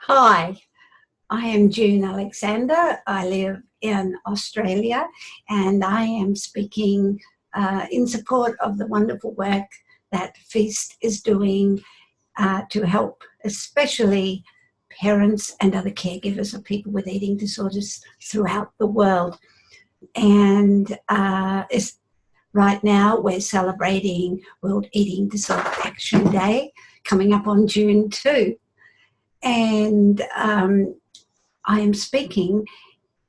Hi, I am June Alexander. I live in Australia and I am speaking in support of the wonderful work that F.E.A.S.T is doing to help especially parents and other caregivers of people with eating disorders throughout the world. And right now we're celebrating World Eating Disorder Action Day coming up on June 2. And I am speaking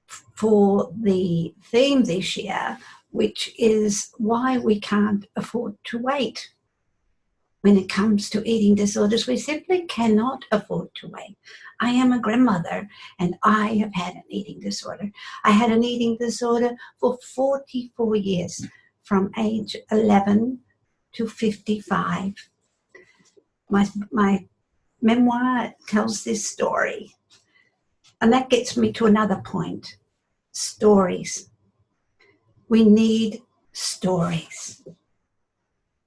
for the theme this year, which is why we can't afford to wait. When it comes to eating disorders, we simply cannot afford to wait. I am a grandmother and I have had an eating disorder. I had an eating disorder for 44 years, from age 11 to 55. My memoir tells this story. And that gets me to another point. Stories. We need stories.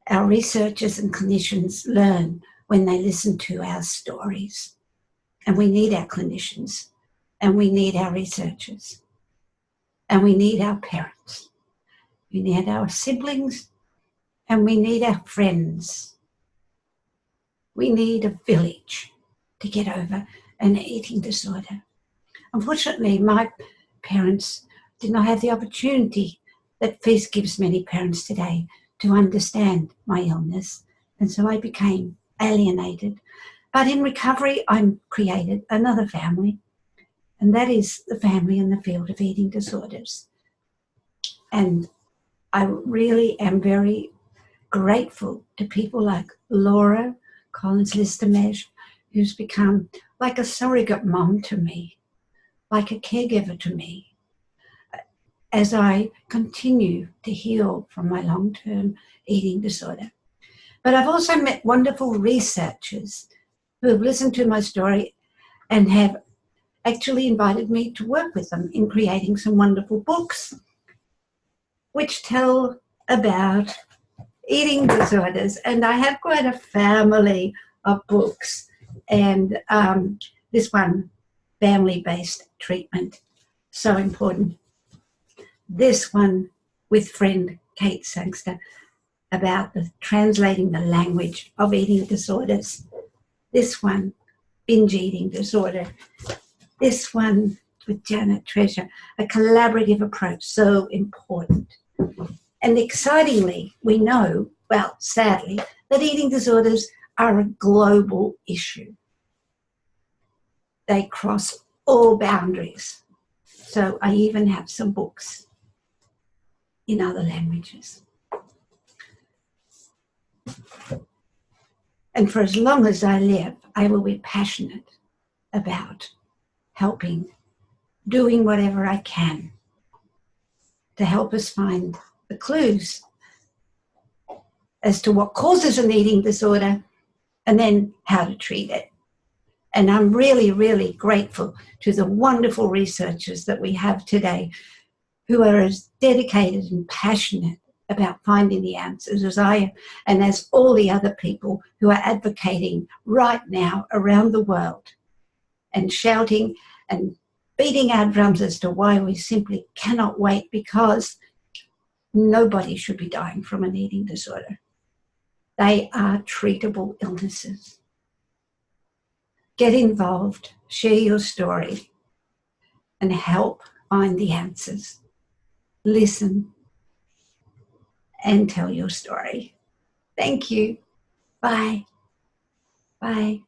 Our researchers and clinicians learn when they listen to our stories. And we need our clinicians. And we need our researchers. And we need our parents. We need our siblings. And we need our friends. We need a village to get over an eating disorder. Unfortunately, my parents did not have the opportunity that F.E.A.S.T gives many parents today to understand my illness, and so I became alienated. But in recovery, I created another family, and that is the family in the field of eating disorders. And I really am very grateful to people like Laura Collins-Listermesh, who's become like a surrogate mom to me, like a caregiver to me, as I continue to heal from my long-term eating disorder. But I've also met wonderful researchers who have listened to my story and have actually invited me to work with them in creating some wonderful books which tell about eating disorders. And I have quite a family of books, and this one, Family-Based Treatment, so important. This one with friend Kate Sangster about translating the language of eating disorders. This one, binge eating disorder. This one with Janet Treasure, a collaborative approach, so important. And excitingly, we know, well, sadly, that eating disorders are a global issue. They cross all boundaries. So I even have some books in other languages. And for as long as I live, I will be passionate about helping, doing whatever I can to help us find the clues as to what causes an eating disorder and then how to treat it. And I'm really, really grateful to the wonderful researchers that we have today who are as dedicated and passionate about finding the answers as I am, and as all the other people who are advocating right now around the world and shouting and beating our drums as to why we simply cannot wait, because nobody should be dying from an eating disorder. They are treatable illnesses. Get involved, share your story, and help find the answers. Listen and tell your story. Thank you. Bye. Bye.